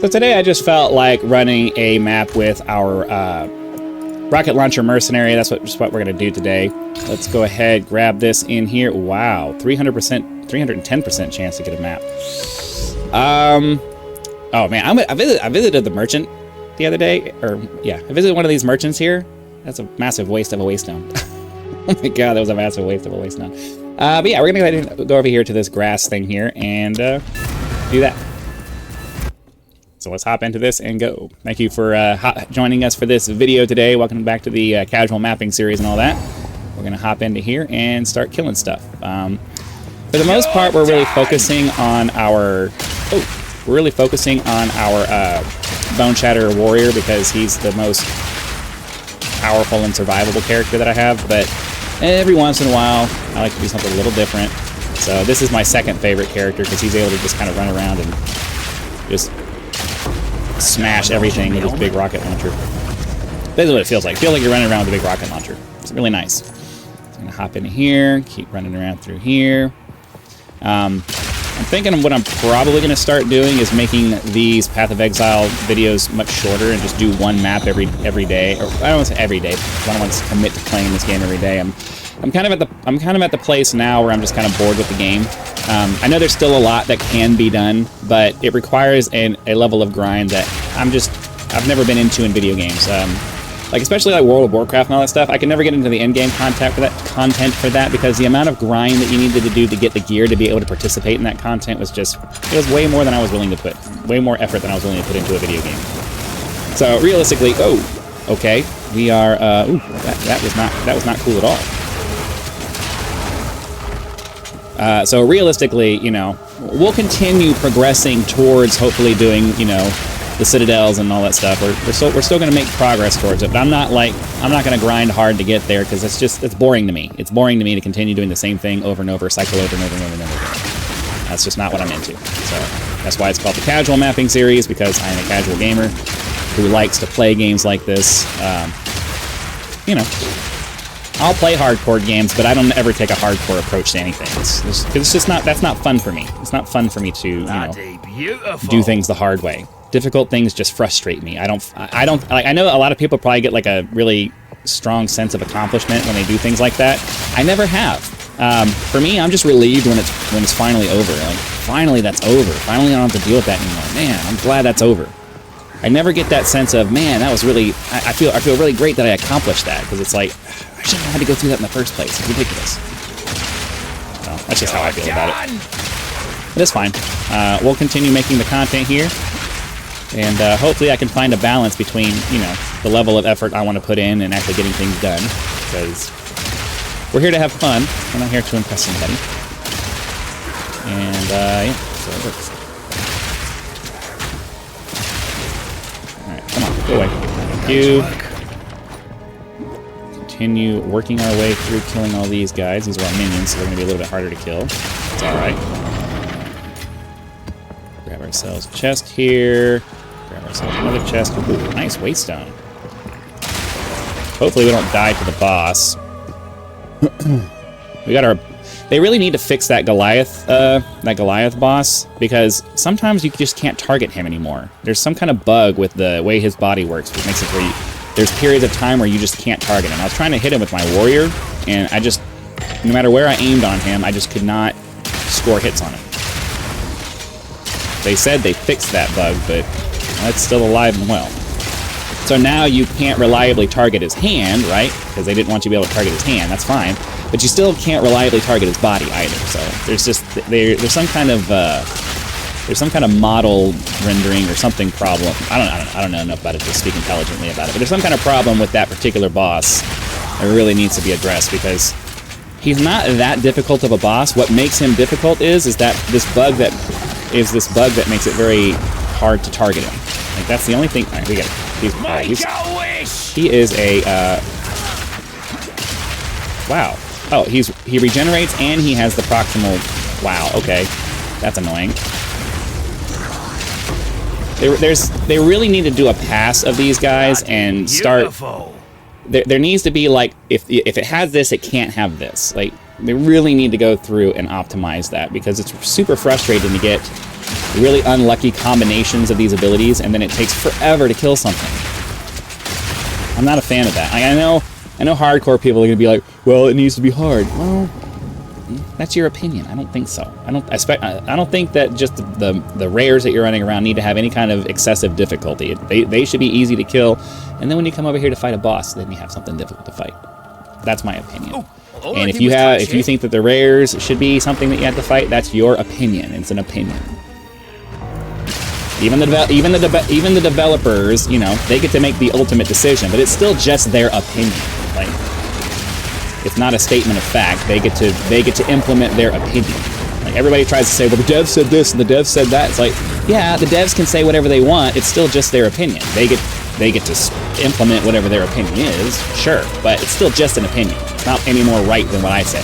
So today I just felt like running a map with our rocket launcher mercenary. That's what we're gonna do today. Let's go ahead, grab this in here. Wow, 300%, 310% chance to get a map. Oh man, I visited the merchant the other day, or yeah, I visited one of these merchants here. That's a massive waste of a waystone. Oh my god, that was a massive waste of a waystone. But yeah, we're gonna go ahead and go over here to this grass thing here and do that. So let's hop into this and go. Thank you for joining us for this video today. Welcome back to the casual mapping series and all that. We're gonna hop into here and start killing stuff. For the most part, we're really focusing on our Bone Shatter Warrior because he's the most powerful and survivable character that I have. But every once in a while, I like to do something a little different. So this is my second favorite character because he's able to just kind of run around and just smash everything with his big rocket launcher. That's what it feels like. Feel like you're running around with a big rocket launcher. It's really nice. I'm gonna hop into here, keep running around through here. I'm thinking what I'm probably gonna start doing is making these Path of Exile videos much shorter and just do one map every day. Or I don't want to say every day, because I don't want to commit to playing this game every day. I'm kind of at the place now where I'm just kind of bored with the game. I know there's still a lot that can be done, but it requires a level of grind that I've never been into in video games. Like especially like World of Warcraft and all that stuff. I can never get into the endgame content for that because the amount of grind that you needed to do to get the gear to be able to participate in that content was way more than I was willing to put, way more effort than I was willing to put into a video game. So realistically, okay, we are. That was not cool at all. So realistically, you know, we'll continue progressing towards hopefully doing, you know, the citadels and all that stuff. We're still going to make progress towards it, but I'm not going to grind hard to get there because it's boring to me. It's boring to me to continue doing the same thing over and over, cycle over and over and over and over again. That's just not what I'm into. So that's why it's called the Casual Mapping Series, because I am a casual gamer who likes to play games like this. You know, I'll play hardcore games, but I don't ever take a hardcore approach to anything. That's not fun for me. It's not fun for me to, you know, do things the hard way. Difficult things just frustrate me. I know a lot of people probably get like a really strong sense of accomplishment when they do things like that. I never have. For me, I'm just relieved when it's finally over. Like, finally that's over. Finally I don't have to deal with that anymore. Man, I'm glad that's over. I never get that sense of, man, that was really, I feel really great that I accomplished that, because it's like, I shouldn't have had to go through that in the first place. It's ridiculous. So that's just how I feel about it. But it's fine. We'll continue making the content here. And hopefully I can find a balance between, you know, the level of effort I want to put in and actually getting things done. Because we're here to have fun. We're not here to impress anybody. And, yeah, so it works. Alright, come on, go away. Thank you. Continue working our way through killing all these guys. These are our minions, so they're going to be a little bit harder to kill. It's alright. Grab ourselves a chest here. Grab ourselves another chest. Ooh, nice waystone. Hopefully we don't die to the boss. They really need to fix that Goliath boss, because sometimes you just can't target him anymore. There's some kind of bug with the way his body works, which makes it where there's periods of time where you just can't target him. I was trying to hit him with my warrior, and no matter where I aimed on him, I just could not score hits on him. They said they fixed that bug, but that's still alive and well. So now you can't reliably target his hand, right? Because they didn't want you to be able to target his hand. That's fine, but you still can't reliably target his body either. So there's some kind of model rendering or something problem. I don't know enough about it to speak intelligently about it. But there's some kind of problem with that particular boss that really needs to be addressed, because he's not that difficult of a boss. What makes him difficult is that this bug that makes it very hard to target him. Like, that's the only thing. All right, we got it. He is a wow. Oh, he regenerates and he has the proximal. Wow. Okay, that's annoying. They really need to do a pass of these guys and start. There needs to be, like, if it has this, it can't have this. Like, they really need to go through and optimize that, because it's super frustrating to get really unlucky combinations of these abilities, and then it takes forever to kill something. I'm not a fan of that. Like, I know hardcore people are gonna be like, well, it needs to be hard. Well, that's your opinion. I don't think so. I don't think that just the rares that you're running around need to have any kind of excessive difficulty. They should be easy to kill, and then when you come over here to fight a boss, then you have something difficult to fight. That's my opinion. And if you think that the rares should be something that you have to fight, that's your opinion. It's an opinion. Even the developers, you know, they get to make the ultimate decision, but it's still just their opinion. Like, it's not a statement of fact. They get to implement their opinion. Like, everybody tries to say, well, the dev said this and the dev said that. It's like, yeah, the devs can say whatever they want. It's still just their opinion. They get to implement whatever their opinion is, sure, but it's still just an opinion. It's not any more right than what I say.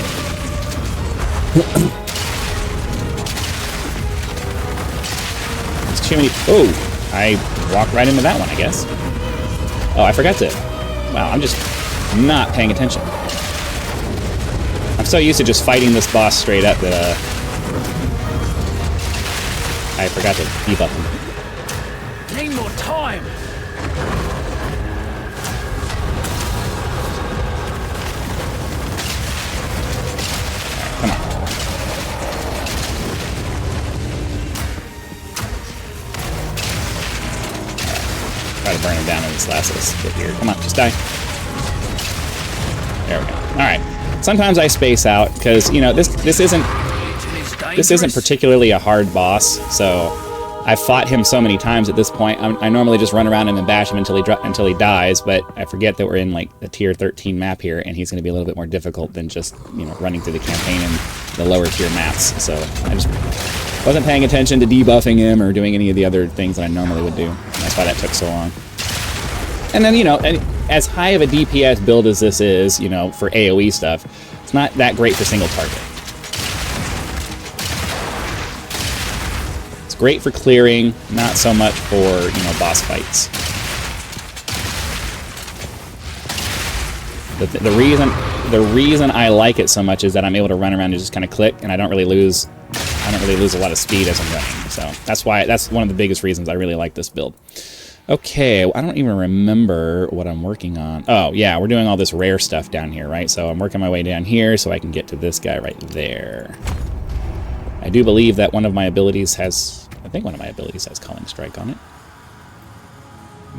There's too many. Oh, I walked right into that one, I guess. Oh, I forgot to. Wow, I'm just not paying attention. I'm so used to just fighting this boss straight up that I forgot to debuff him. Need more time. Come on. Try to burn him down in this last little bit here. Come on, just die. There we go. All right. Sometimes I space out because, you know, this isn't particularly a hard boss, so I've fought him so many times at this point. I normally just run around him and bash him until he dies, but I forget that we're in like the tier 13 map here, and he's going to be a little bit more difficult than just, you know, running through the campaign in the lower tier maps. So I just wasn't paying attention to debuffing him or doing any of the other things that I normally would do. That's why that took so long. And then, you know, as high of a DPS build as this is, you know, for AoE stuff, it's not that great for single target. It's great for clearing, not so much for, you know, boss fights. The reason I like it so much is that I'm able to run around and just kind of click, and I don't really lose a lot of speed as I'm running. So that's one of the biggest reasons I really like this build. Okay, I don't even remember what I'm working on. Oh, yeah, we're doing all this rare stuff down here, right? So I'm working my way down here so I can get to this guy right there. I do believe that one of my abilities has... I think one of my abilities has Calling Strike on it.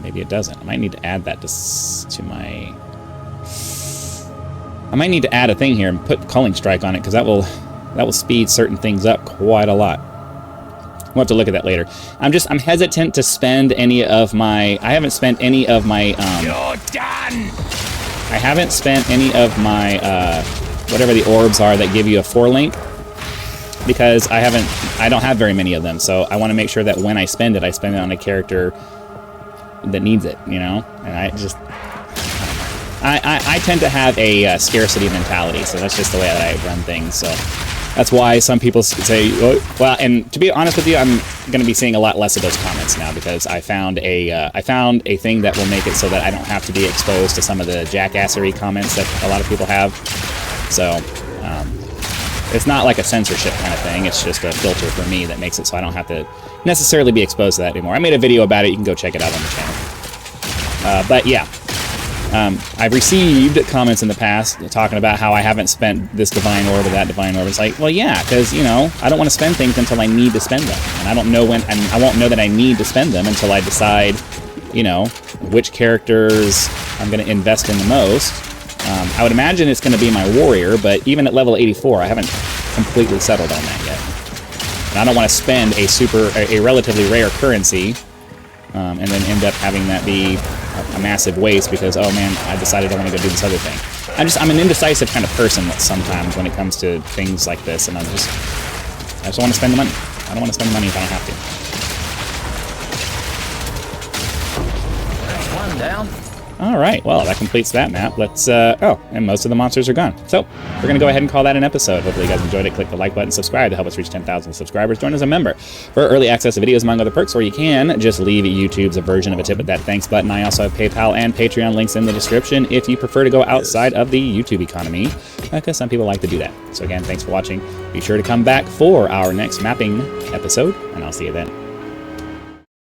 Maybe it doesn't. I might need to add that to my... I might need to add a thing here and put Calling Strike on it, because that will speed certain things up quite a lot. We'll have to look at that later. I'm hesitant to spend any of my... I haven't spent any of my... You're done! I haven't spent any of my, whatever the orbs are that give you a 4-link, because I don't have very many of them, so I want to make sure that when I spend it on a character that needs it, you know? And I tend to have a scarcity mentality, so that's just the way that I run things, so... That's why some people say, well, and to be honest with you, I'm going to be seeing a lot less of those comments now, because I found a thing that will make it so that I don't have to be exposed to some of the jackassery comments that a lot of people have. So it's not like a censorship kind of thing. It's just a filter for me that makes it so I don't have to necessarily be exposed to that anymore. I made a video about it. You can go check it out on the channel. But yeah. I've received comments in the past talking about how I haven't spent this divine orb or that divine orb. It's like, well, yeah, because, you know, I don't want to spend things until I need to spend them. And I don't know when, and I won't know that I need to spend them until I decide, you know, which characters I'm going to invest in the most. I would imagine it's going to be my warrior, but even at level 84, I haven't completely settled on that yet. And I don't want to spend a relatively rare currency and then end up having that be a massive waste because, oh man, I decided I want to go do this other thing. I'm an indecisive kind of person sometimes when it comes to things like this, and I just want to spend the money. I don't want to spend the money if I don't have to. That's one down. All right, well, that completes that map. Let's, oh, and most of the monsters are gone. So we're going to go ahead and call that an episode. Hopefully you guys enjoyed it. Click the like button, subscribe to help us reach 10,000 subscribers. Join as a member for early access to videos, among other perks, or you can just leave YouTube's version of a tip with that thanks button. I also have PayPal and Patreon links in the description if you prefer to go outside of the YouTube economy, because some people like to do that. So again, thanks for watching. Be sure to come back for our next mapping episode, and I'll see you then.